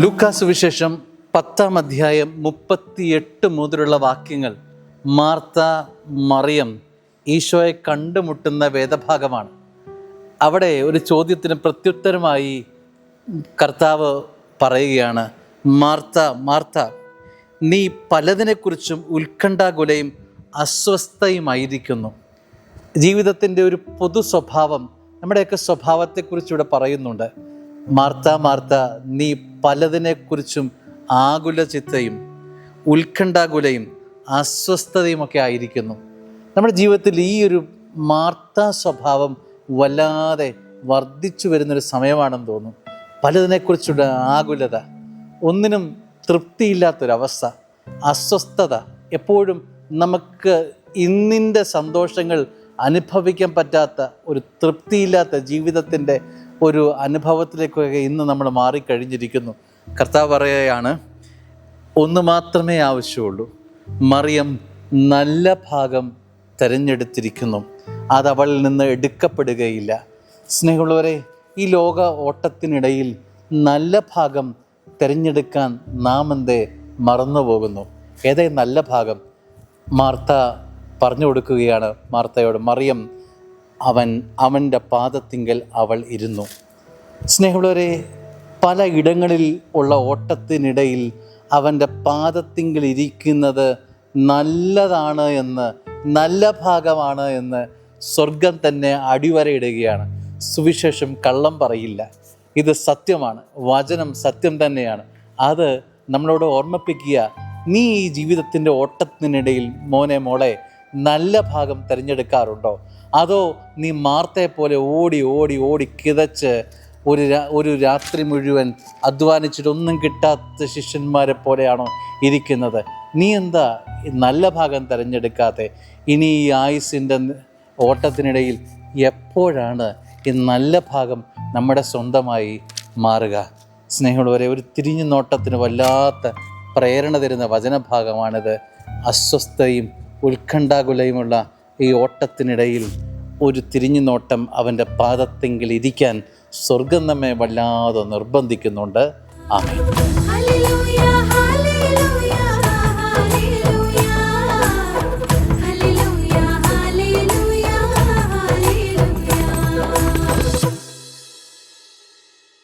ലൂക്കാ സുവിശേഷം 10-ാം അധ്യായം 38 മുതലുള്ള വാക്യങ്ങൾ മാർത്ത മറിയം ഈശോയെ കണ്ടുമുട്ടുന്ന വേദഭാഗമാണ്. അവിടെ ഒരു ചോദ്യത്തിന് പ്രത്യുത്തരമായി കർത്താവ് പറയുകയാണ്, മാർത്ത മാർത്ത, നീ പലതിനെക്കുറിച്ചും ഉത്കണ്ഠാകുലയും അസ്വസ്ഥയുമായിരിക്കുന്നു. ജീവിതത്തിൻ്റെ ഒരു പൊതു സ്വഭാവം, നമ്മുടെയൊക്കെ സ്വഭാവത്തെക്കുറിച്ച് ഇവിടെ പറയുന്നുണ്ട്. മാർത്ത മാർത്ത, നീ പലതിനെക്കുറിച്ചും ആകുലചിത്തയും ഉത്കണ്ഠാകുലയും അസ്വസ്ഥതയുമൊക്കെ ആയിരിക്കുന്നു. നമ്മുടെ ജീവിതത്തിൽ ഈ ഒരു മാർത്ത സ്വഭാവം വല്ലാതെ വർദ്ധിച്ചു വരുന്നൊരു സമയമാണെന്ന് തോന്നുന്നു. പലതിനെക്കുറിച്ചുള്ള ആകുലത, ഒന്നിനും തൃപ്തിയില്ലാത്തൊരവസ്ഥ, അസ്വസ്ഥത, എപ്പോഴും നമുക്ക് ഇന്നിൻ്റെ സന്തോഷങ്ങൾ അനുഭവിക്കാൻ പറ്റാത്ത ഒരു തൃപ്തിയില്ലാത്ത ജീവിതത്തിൻ്റെ ഒരു അനുഭവത്തിലേക്കൊക്കെ ഇന്ന് നമ്മൾ മാറിക്കഴിഞ്ഞിരിക്കുന്നു. കർത്താവ് പറയുകയാണ്, ഒന്ന് മാത്രമേ ആവശ്യമുള്ളൂ. മറിയം നല്ല ഭാഗം തിരഞ്ഞെടുത്തിരിക്കുന്നു, അത് അവളിൽ നിന്ന് എടുക്കപ്പെടുകയില്ല. സ്നേഹമുള്ളവരെ, ഈ ലോക ഓട്ടത്തിനിടയിൽ നല്ല ഭാഗം തിരഞ്ഞെടുക്കാൻ നാം എന്തേ മറന്നു പോകുന്നു? ഏതേ നല്ല ഭാഗം? മാർത്ത പറഞ്ഞു കൊടുക്കുകയാണ് മാർത്തയോട്, മറിയം അവൻ്റെ പാദത്തിങ്കൽ അവൾ ഇരുന്നു. സ്നേഹമുള്ളവരെ, പല ഇടങ്ങളിൽ ഉള്ള ഓട്ടത്തിനിടയിൽ അവൻ്റെ പാദത്തിങ്കൽ ഇരിക്കുന്നത് നല്ലതാണ് എന്ന്, നല്ല ഭാഗമാണ് എന്ന് സ്വർഗം തന്നെ അടിവരയിടുകയാണ്. സുവിശേഷം കള്ളം പറയില്ല, ഇത് സത്യമാണ്, വചനം സത്യം തന്നെയാണ്. അത് നമ്മളോട് ഓർമ്മിപ്പിക്കുക. നീ ഈ ജീവിതത്തിൻ്റെ ഓട്ടത്തിനിടയിൽ മോനെ മോളെ നല്ല ഭാഗം തിരഞ്ഞെടുക്കാറുണ്ടോ? അതോ നീ മാർത്തയെ പോലെ ഓടി ഓടി ഓടി കിതച്ച് ഒരു രാത്രി മുഴുവൻ അധ്വാനിച്ചിട്ടൊന്നും കിട്ടാത്ത ശിഷ്യന്മാരെ പോലെയാണോ ഇരിക്കുന്നത്? നീ എന്താ നല്ല ഭാഗം തിരഞ്ഞെടുക്കാതെ? ഇനി ഈ ആയുസിൻ്റെ ഓട്ടത്തിനിടയിൽ എപ്പോഴാണ് ഈ നല്ല ഭാഗം നമ്മുടെ സ്വന്തമായി മാറുക? സ്നേഹമുള്ളവരെ, ഒരു തിരിഞ്ഞു നോട്ടത്തിന് വല്ലാത്ത പ്രേരണ തരുന്ന വചനഭാഗമാണിത്. അസ്വസ്ഥയും ഉത്കണ്ഠാകുലയുമുള്ള ഈ ഓട്ടത്തിനിടയിൽ ഒരു തിരിഞ്ഞു നോട്ടം അവൻ്റെ പാദത്തെങ്കിൽ ഇരിക്കാൻ സ്വർഗം നമ്മെ വല്ലാതെ നിർബന്ധിക്കുന്നുണ്ട്. ആമേൻ.